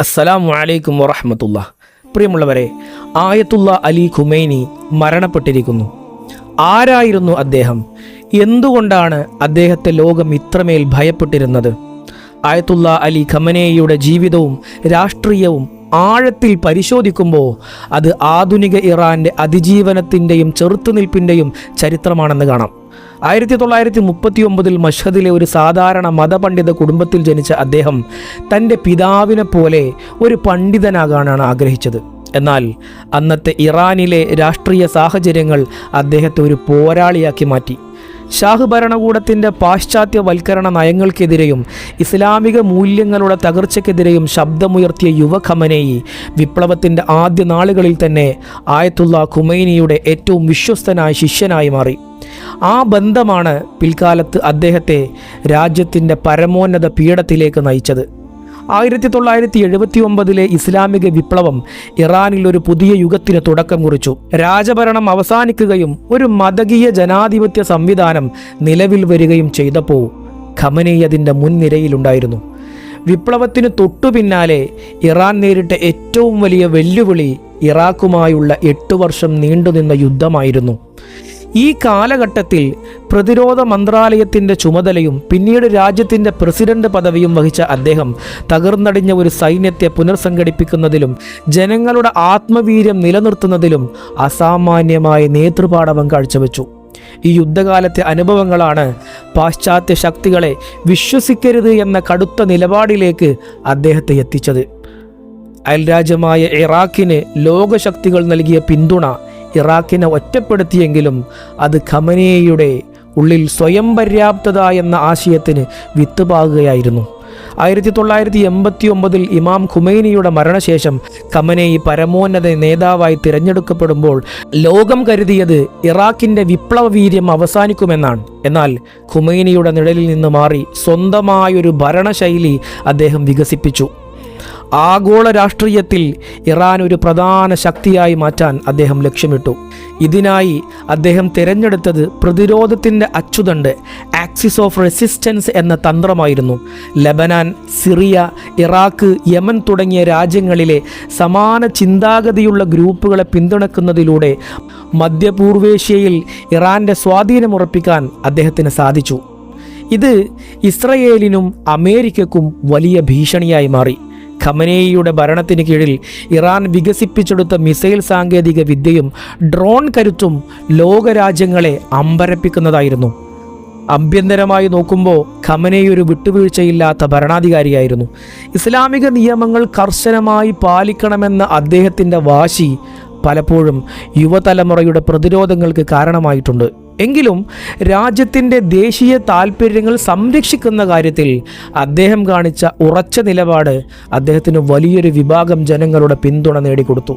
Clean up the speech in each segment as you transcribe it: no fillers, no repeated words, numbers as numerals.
അസ്സലാമു അലൈക്കും വറഹ്മത്തുള്ളാ. പ്രിയമുള്ളവരെ, ആയത്തുള്ള അലി ഖുമൈനി മരണപ്പെട്ടിരിക്കുന്നു. ആരായിരുന്നു അദ്ദേഹം? എന്തുകൊണ്ടാണ് അദ്ദേഹത്തെ ലോകം ഇത്രമേൽ ഭയപ്പെട്ടിരുന്നത്? ആയത്തുള്ള അലി ഖമനേയിയുടെ ജീവിതവും രാഷ്ട്രീയവും ആഴത്തിൽ പരിശോധിക്കുമ്പോൾ അത് ആധുനിക ഇറാൻ്റെ അതിജീവനത്തിൻ്റെയും ചെറുത്തുനിൽപ്പിൻ്റെയും ചരിത്രമാണെന്ന് കാണാം. 1939 മഷ്ഹദിലെ ഒരു സാധാരണ മതപണ്ഡിത കുടുംബത്തിൽ ജനിച്ച അദ്ദേഹം തൻ്റെ പിതാവിനെ പോലെ ഒരു പണ്ഡിതനാകാനാണ് ആഗ്രഹിച്ചത്. എന്നാൽ അന്നത്തെ ഇറാനിലെ രാഷ്ട്രീയ സാഹചര്യങ്ങൾ അദ്ദേഹത്തെ ഒരു പോരാളിയാക്കി മാറ്റി. ഷാഹ് ഭരണകൂടത്തിൻ്റെ പാശ്ചാത്യവൽക്കരണ നയങ്ങൾക്കെതിരെയും ഇസ്ലാമിക മൂല്യങ്ങളുടെ തകർച്ചയ്ക്കെതിരെയും ശബ്ദമുയർത്തിയ യുവ ഖമനേയി വിപ്ലവത്തിൻ്റെ ആദ്യ നാളുകളിൽ തന്നെ ആയത്തുള്ള ഖുമൈനിയുടെ ഏറ്റവും വിശ്വസ്തനായ ശിഷ്യനായി മാറി. ആ ബന്ധമാണ് പിൽക്കാലത്ത് അദ്ദേഹത്തെ രാജ്യത്തിൻ്റെ പരമോന്നത പീഠത്തിലേക്ക് നയിച്ചത്. 1979 ഇസ്ലാമിക വിപ്ലവം ഇറാനിൽ ഒരു പുതിയ യുഗത്തിന് തുടക്കം കുറിച്ചു. രാജഭരണം അവസാനിക്കുകയും ഒരു മതകീയ ജനാധിപത്യ സംവിധാനം നിലവിൽ വരികയും ചെയ്തപ്പോൾ ഖമനേയി അതിൻ്റെ മുൻനിരയിലുണ്ടായിരുന്നു. വിപ്ലവത്തിന് തൊട്ടു പിന്നാലെ ഇറാൻ നേരിട്ട ഏറ്റവും വലിയ വെല്ലുവിളി ഇറാഖുമായുള്ള 8 വർഷം നീണ്ടുനിന്ന യുദ്ധമായിരുന്നു. ഈ കാലഘട്ടത്തിൽ പ്രതിരോധ മന്ത്രാലയത്തിൻ്റെ ചുമതലയും പിന്നീട് രാജ്യത്തിൻ്റെ പ്രസിഡന്റ് പദവിയും വഹിച്ച അദ്ദേഹം തകർന്നടിഞ്ഞ ഒരു സൈന്യത്തെ പുനർസംഘടിപ്പിക്കുന്നതിലും ജനങ്ങളുടെ ആത്മവീര്യം നിലനിർത്തുന്നതിലും അസാമാന്യമായ നേതൃപാടവം കാഴ്ചവെച്ചു. ഈ യുദ്ധകാലത്തെ അനുഭവങ്ങളാണ് പാശ്ചാത്യ ശക്തികളെ വിശ്വസിക്കരുത് എന്ന കടുത്ത നിലപാടിലേക്ക് അദ്ദേഹത്തെ എത്തിച്ചത്. അയൽരാജ്യമായ ഇറാഖിന് ലോകശക്തികൾ നൽകിയ പിന്തുണ ഇറാഖിനെ ഒറ്റപ്പെടുത്തിയെങ്കിലും അത് ഖമനേയിയുടെ ഉള്ളിൽ സ്വയം പര്യാപ്തത എന്ന ആശയത്തിന് വിത്തുപാകുകയായിരുന്നു. 1989 ഇമാം ഖുമൈനിയുടെ മരണശേഷം ഖമനേയി പരമോന്നത നേതാവായി തിരഞ്ഞെടുക്കപ്പെടുമ്പോൾ ലോകം കരുതിയത് ഇറാഖിൻ്റെ വിപ്ലവ വീര്യം അവസാനിക്കുമെന്നാണ്. എന്നാൽ ഖുമൈനിയുടെ നിഴലിൽ നിന്ന് മാറി സ്വന്തമായൊരു ഭരണശൈലി അദ്ദേഹം വികസിപ്പിച്ചു. ആഗോള രാഷ്ട്രീയത്തിൽ ഇറാൻ ഒരു പ്രധാന ശക്തിയായി മാറ്റാൻ അദ്ദേഹം ലക്ഷ്യമിട്ടു. ഇതിനായി അദ്ദേഹം തിരഞ്ഞെടുത്തത് പ്രതിരോധത്തിൻ്റെ അച്ചുതണ്ട്, ആക്സിസ് ഓഫ് റെസിസ്റ്റൻസ് എന്ന തന്ത്രമായിരുന്നു. ലബനാൻ, സിറിയ, ഇറാഖ്, യമൻ തുടങ്ങിയ രാജ്യങ്ങളിലെ സമാന ചിന്താഗതിയുള്ള ഗ്രൂപ്പുകളെ പിന്തുണക്കുന്നതിലൂടെ മധ്യപൂർവേഷ്യയിൽ ഇറാൻ്റെ സ്വാധീനമുറപ്പിക്കാൻ അദ്ദേഹത്തിന് സാധിച്ചു. ഇത് ഇസ്രയേലിനും അമേരിക്കക്കും വലിയ ഭീഷണിയായി മാറി. ഖമനേയിയുടെ ഭരണത്തിന് കീഴിൽ ഇറാൻ വികസിപ്പിച്ചെടുത്ത മിസൈൽ സാങ്കേതിക വിദ്യയും ഡ്രോൺ കരുത്തും ലോകരാജ്യങ്ങളെ അമ്പരപ്പിക്കുന്നതായിരുന്നു. ആഭ്യന്തരമായി നോക്കുമ്പോൾ ഖമനേയി ഒരു വിട്ടുവീഴ്ചയില്ലാത്ത ഭരണാധികാരിയായിരുന്നു. ഇസ്ലാമിക നിയമങ്ങൾ കർശനമായി പാലിക്കണമെന്ന അദ്ദേഹത്തിൻ്റെ വാശി പലപ്പോഴും യുവതലമുറയുടെ പ്രതിരോധങ്ങൾക്ക് കാരണമായിട്ടുണ്ട്. എങ്കിലും രാജ്യത്തിൻ്റെ ദേശീയ താൽപ്പര്യങ്ങൾ സംരക്ഷിക്കുന്ന കാര്യത്തിൽ അദ്ദേഹം കാണിച്ച ഉറച്ച നിലപാട് അദ്ദേഹത്തിന് വലിയൊരു വിഭാഗം ജനങ്ങളുടെ പിന്തുണ നേടിക്കൊടുത്തു.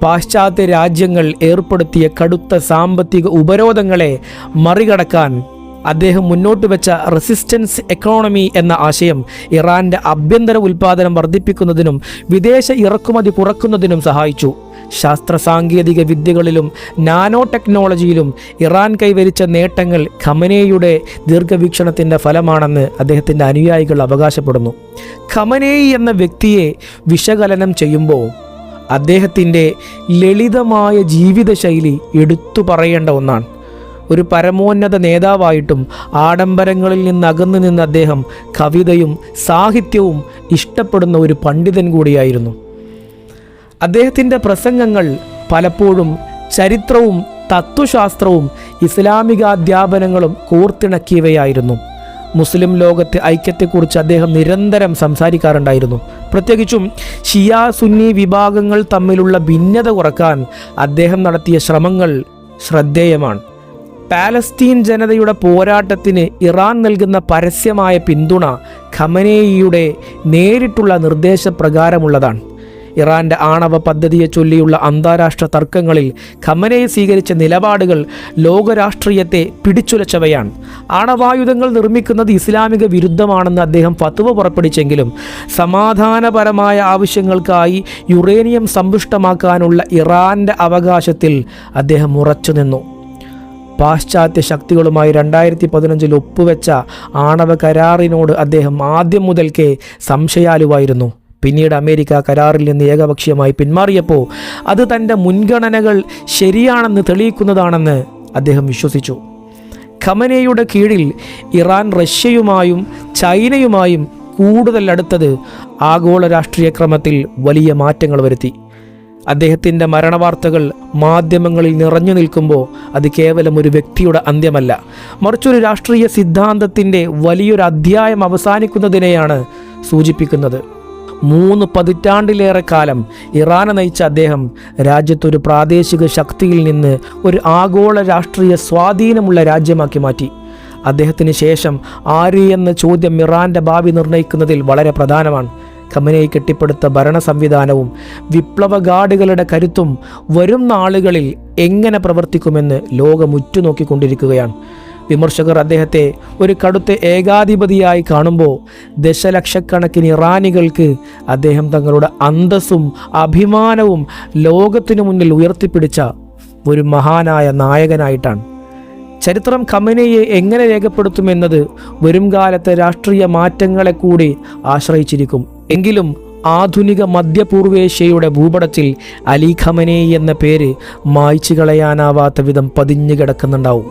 പാശ്ചാത്യ രാജ്യങ്ങൾ ഏർപ്പെടുത്തിയ കടുത്ത സാമ്പത്തിക ഉപരോധങ്ങളെ മറികടക്കാൻ അദ്ദേഹം മുന്നോട്ട് വെച്ച റെസിസ്റ്റൻസ് എക്കോണമി എന്ന ആശയം ഇറാൻ്റെ ആഭ്യന്തര ഉൽപ്പാദനം വർദ്ധിപ്പിക്കുന്നതിനും വിദേശ ഇറക്കുമതി കുറക്കുന്നതിനും സഹായിച്ചു. ശാസ്ത്ര സാങ്കേതിക വിദ്യകളിലും നാനോ ടെക്നോളജിയിലും ഇറാൻ കൈവരിച്ച നേട്ടങ്ങൾ ഖമനേയിയുടെ ദീർഘവീക്ഷണത്തിൻ്റെ ഫലമാണെന്ന് അദ്ദേഹത്തിൻ്റെ അനുയായികൾ അവകാശപ്പെടുന്നു. ഖമനേയി എന്ന വ്യക്തിയെ വിശകലനം ചെയ്യുമ്പോൾ അദ്ദേഹത്തിൻ്റെ ലളിതമായ ജീവിതശൈലി എടുത്തു പറയേണ്ട ഒന്നാണ്. ഒരു പരമോന്നത നേതാവായിട്ടും ആഡംബരങ്ങളിൽ നിന്ന് അകന്നു നിന്ന അദ്ദേഹം കവിതയും സാഹിത്യവും ഇഷ്ടപ്പെടുന്ന ഒരു പണ്ഡിതൻ കൂടിയായിരുന്നു. അദ്ദേഹത്തിൻ്റെ പ്രസംഗങ്ങൾ പലപ്പോഴും ചരിത്രവും തത്വശാസ്ത്രവും ഇസ്ലാമിക അധ്യാപനങ്ങളും കോർത്തിണക്കിയവയായിരുന്നു. മുസ്ലിം ലോകത്തെ ഐക്യത്തെക്കുറിച്ച് അദ്ദേഹം നിരന്തരം സംസാരിക്കാറുണ്ടായിരുന്നു. പ്രത്യേകിച്ചും ഷിയ സുന്നി വിഭാഗങ്ങൾ തമ്മിലുള്ള ഭിന്നത കുറക്കാൻ അദ്ദേഹം നടത്തിയ ശ്രമങ്ങൾ ശ്രദ്ധേയമാണ്. പാലസ്തീൻ ജനതയുടെ പോരാട്ടത്തിന് ഇറാൻ നൽകുന്ന പരസ്യമായ പിന്തുണ ഖമനേയിയുടെ നേരിട്ടുള്ള നിർദ്ദേശപ്രകാരമുള്ളതാണ്. ഇറാൻ്റെ ആണവ പദ്ധതിയെ ചൊല്ലിയുള്ള അന്താരാഷ്ട്ര തർക്കങ്ങളിൽ ഖമനേയി സ്വീകരിച്ച നിലപാടുകൾ ലോകരാഷ്ട്രീയത്തെ പിടിച്ചുലച്ചവയാണ്. ആണവായുധങ്ങൾ നിർമ്മിക്കുന്നത് ഇസ്ലാമിക വിരുദ്ധമാണെന്ന് അദ്ദേഹം ഫത്വ പുറപ്പെടുവിച്ചെങ്കിലും സമാധാനപരമായ ആവശ്യങ്ങൾക്കായി യുറേനിയം സമ്പുഷ്ടമാക്കാനുള്ള ഇറാൻ്റെ അവകാശത്തിൽ അദ്ദേഹം ഉറച്ചുനിന്നു. പാശ്ചാത്യ ശക്തികളുമായി 2015 ഒപ്പുവെച്ച ആണവ കരാറിനോട് അദ്ദേഹം ആദ്യം മുതൽക്കേ സംശയാലുവായിരുന്നു. പിന്നീട് അമേരിക്ക കരാറിൽ നിന്ന് ഏകപക്ഷീയമായി പിന്മാറിയപ്പോൾ അത് തൻ്റെ മുൻഗണനകൾ ശരിയാണെന്ന് തെളിയിക്കുന്നതാണെന്ന് അദ്ദേഹം വിശ്വസിച്ചു. ഖമനേയുടെ കീഴിൽ ഇറാൻ റഷ്യയുമായും ചൈനയുമായും കൂടുതൽ അടുത്തത് ആഗോള രാഷ്ട്രീയ ക്രമത്തിൽ വലിയ മാറ്റങ്ങൾ വരുത്തി. അദ്ദേഹത്തിൻ്റെ മരണവാർത്തകൾ മാധ്യമങ്ങളിൽ നിറഞ്ഞു നിൽക്കുമ്പോൾ അത് കേവലം ഒരു വ്യക്തിയുടെ അന്ത്യമല്ല, മറിച്ചൊരു രാഷ്ട്രീയ സിദ്ധാന്തത്തിൻ്റെ വലിയൊരു അധ്യായം അവസാനിക്കുന്നതിനെയാണ് സൂചിപ്പിക്കുന്നത്. 3 പതിറ്റാണ്ടിലേറെ കാലം ഇറാനെ നയിച്ച അദ്ദേഹം രാജ്യത്തൊരു പ്രാദേശിക ശക്തിയിൽ നിന്ന് ഒരു ആഗോള രാഷ്ട്രീയ സ്വാധീനമുള്ള രാജ്യമാക്കി മാറ്റി. അദ്ദേഹത്തിന് ശേഷം ആര് എന്ന ചോദ്യം ഇറാൻ്റെ ഭാവി നിർണ്ണയിക്കുന്നതിൽ വളരെ പ്രധാനമാണ്. ഖമനേയി കെട്ടിപ്പടുത്ത ഭരണ സംവിധാനവും വിപ്ലവ ഗാർഡുകളുടെ കരുത്തും വരും നാളുകളിൽ എങ്ങനെ പ്രവർത്തിക്കുമെന്ന് ലോകം ഉറ്റുനോക്കിക്കൊണ്ടിരിക്കുകയാണ്. വിമർശകർ അദ്ദേഹത്തെ ഒരു കടുത്ത ഏകാധിപതിയായി കാണുമ്പോൾ ദശലക്ഷക്കണക്കിന് ഇറാനികൾക്ക് അദ്ദേഹം തങ്ങളുടെ അന്തസ്സും അഭിമാനവും ലോകത്തിനു മുന്നിൽ ഉയർത്തിപ്പിടിച്ച ഒരു മഹാനായ നായകനായിട്ടാണ്. ചരിത്രം ഖമനേയെ എങ്ങനെ രേഖപ്പെടുത്തുമെന്നത് വരും കാലത്തെ രാഷ്ട്രീയ മാറ്റങ്ങളെ കൂടി ആശ്രയിച്ചിരിക്കും. എങ്കിലും ആധുനിക മധ്യപൂർവേഷ്യയുടെ ഭൂപടത്തിൽ അലി ഖമനേയി എന്ന പേര് മായ്ച്ചു കളയാനാവാത്ത വിധം പതിഞ്ഞു കിടക്കുന്നുണ്ടാവും.